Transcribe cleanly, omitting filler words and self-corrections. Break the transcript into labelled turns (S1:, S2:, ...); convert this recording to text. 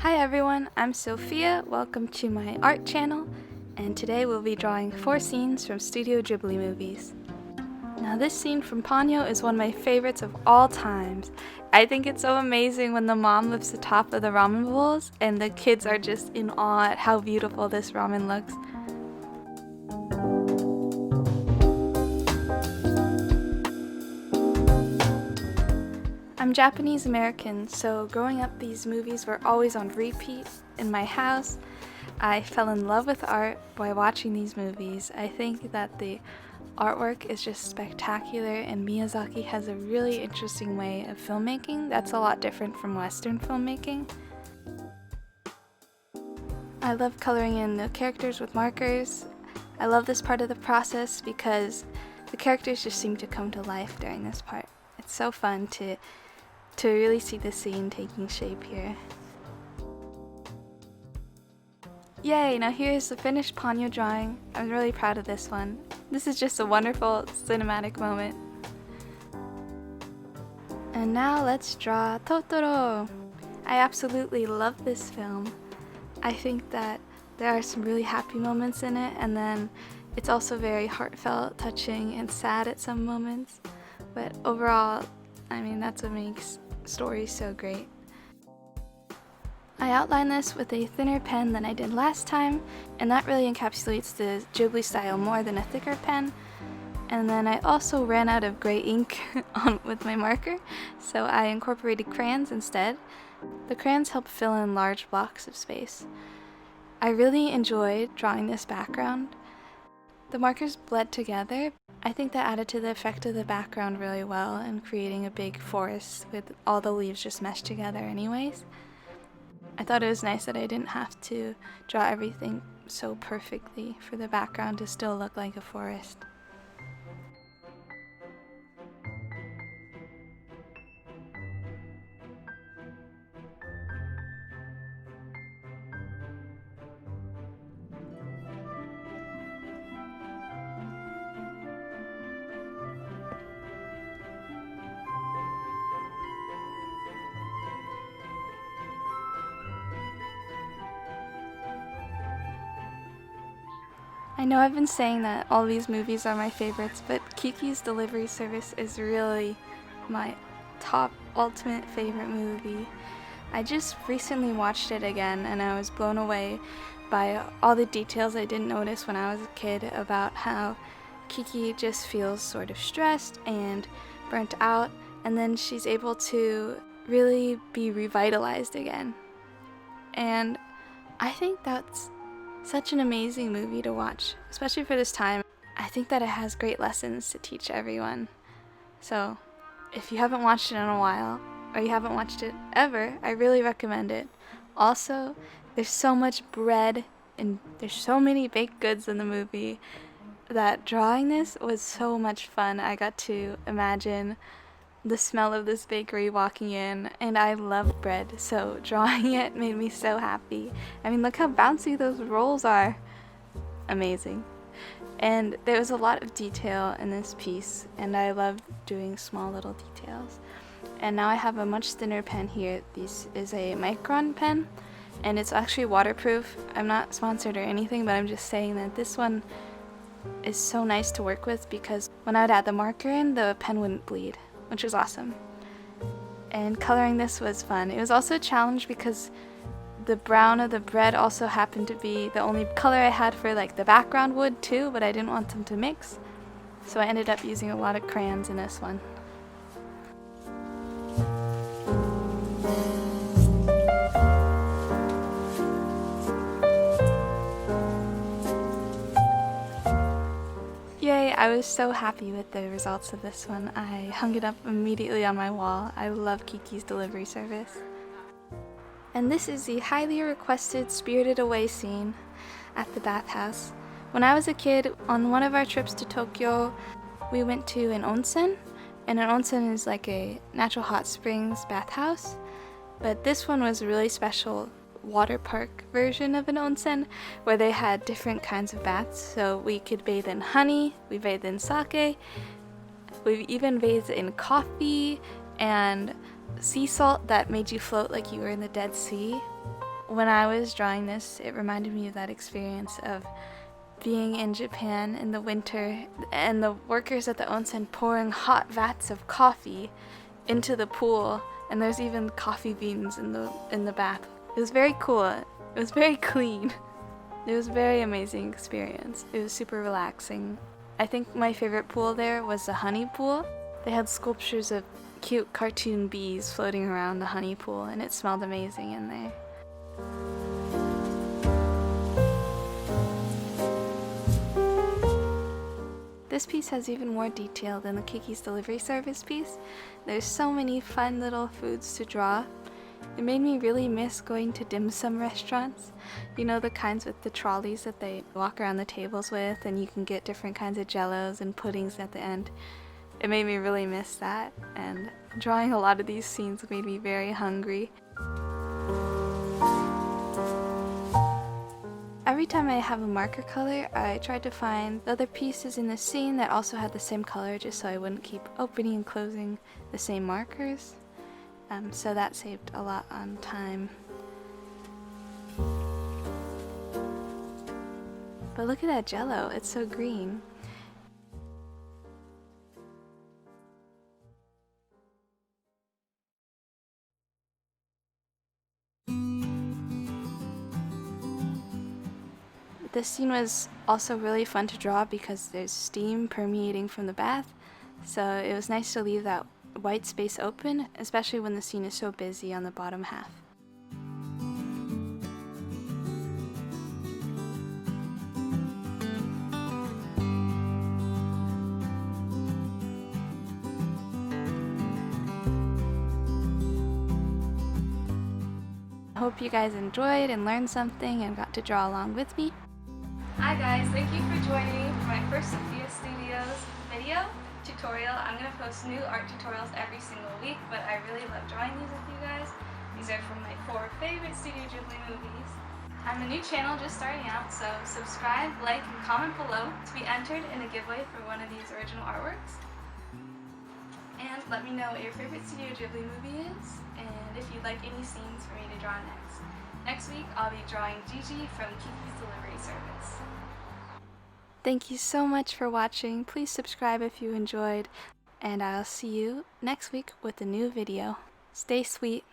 S1: Hi everyone, I'm Sophia, welcome to my art channel, and today we'll be drawing 4 scenes from Studio Ghibli movies. Now this scene from Ponyo is one of my favorites of all times. I think it's so amazing when the mom lifts the top of the ramen bowls and the kids are just in awe at how beautiful this ramen looks. I'm Japanese American, so growing up these movies were always on repeat in my house. I fell in love with art by watching these movies. I think that the artwork is just spectacular and Miyazaki has a really interesting way of filmmaking that's a lot different from Western filmmaking. I love coloring in the characters with markers. I love this part of the process because the characters just seem to come to life during this part. It's so fun to really see the scene taking shape here. Yay, now here's the finished Ponyo drawing. I'm really proud of this one. This is just a wonderful cinematic moment. And now let's draw Totoro. I absolutely love this film. I think that there are some really happy moments in it, and then it's also very heartfelt, touching, and sad at some moments. But overall, I mean, that's what makes stories so great. I outlined this with a thinner pen than I did last time, and that really encapsulates the Ghibli style more than a thicker pen. And then I also ran out of gray ink with my marker, so I incorporated crayons instead. The crayons help fill in large blocks of space. I really enjoyed drawing this background. The markers bled together. I think that added to the effect of the background really well and creating a big forest with all the leaves just meshed together anyways. I thought it was nice that I didn't have to draw everything so perfectly for the background to still look like a forest. I know I've been saying that all these movies are my favorites, but Kiki's delivery service is really my top ultimate favorite movie. I just recently watched it again and I was blown away by all the details I didn't notice when I was a kid about how Kiki just feels sort of stressed and burnt out, and then she's able to really be revitalized again. And I think that's such an amazing movie to watch, especially for this time. I think that it has great lessons to teach everyone. So, if you haven't watched it in a while, or you haven't watched it ever, I really recommend it. Also, there's so much bread and there's so many baked goods in the movie that drawing this was so much fun. I got to imagine the smell of this bakery walking in, and I love bread, so drawing it made me so happy. I mean, look how bouncy those rolls are. Amazing. And there was a lot of detail in this piece, and I love doing small little details. And now I have a much thinner pen here. This is a Micron pen, and it's actually waterproof. I'm not sponsored or anything, but I'm just saying that this one is so nice to work with because when I would add the marker in, the pen wouldn't bleed, which was awesome. And coloring this was fun. It was also a challenge because the brown of the bread also happened to be the only color I had for like the background wood too, but I didn't want them to mix. So I ended up using a lot of crayons in this one. Yay, I was so happy with the results of this one. I hung it up immediately on my wall. I love Kiki's delivery service. And this is the highly requested Spirited Away scene at the bathhouse. When I was a kid, on one of our trips to Tokyo, we went to an onsen, and an onsen is like a natural hot springs bathhouse. But this one was a really special water park version of an onsen where they had different kinds of baths. So we could bathe in honey, we bathed in sake, we even bathed in coffee and sea salt that made you float like you were in the Dead Sea. when I was drawing this, it reminded me of that experience of being in Japan in the winter and the workers at the onsen pouring hot vats of coffee into the pool, and there's even coffee beans in the bath. It was very cool. It was very clean. It was a very amazing experience. It was super relaxing. I think my favorite pool there was the honey pool. They had sculptures of cute cartoon bees floating around the honey pool, and it smelled amazing in there. This piece has even more detail than the Kiki's delivery service piece. There's so many fun little foods to draw. It made me really miss going to dim sum restaurants. You know, the kinds with the trolleys that they walk around the tables with, and you can get different kinds of jellos and puddings at the end. It made me really miss that, and drawing a lot of these scenes made me very hungry. Every time I have a marker color, I try to find the other pieces in the scene that also had the same color, just so I wouldn't keep opening and closing the same markers. So that saved a lot on time. But look at that jello, it's so green. This scene was also really fun to draw because there's steam permeating from the bath, so it was nice to leave that white space open, especially when the scene is so busy on the bottom half. I hope you guys enjoyed and learned something and got to draw along with me. Hi guys, thank you for joining me for my first Sophia Studios video tutorial. I'm going to post new art tutorials every single week, but I really love drawing these with you guys. These are from my 4 favorite Studio Ghibli movies. I'm a new channel just starting out, so subscribe, like, and comment below to be entered in a giveaway for one of these original artworks. And let me know what your favorite Studio Ghibli movie is, and if you'd like any scenes for me to draw next. Next week, I'll be drawing Gigi from Kiki's delivery service. Thank you so much for watching. Please subscribe if you enjoyed, and I'll see you next week with a new video. Stay sweet.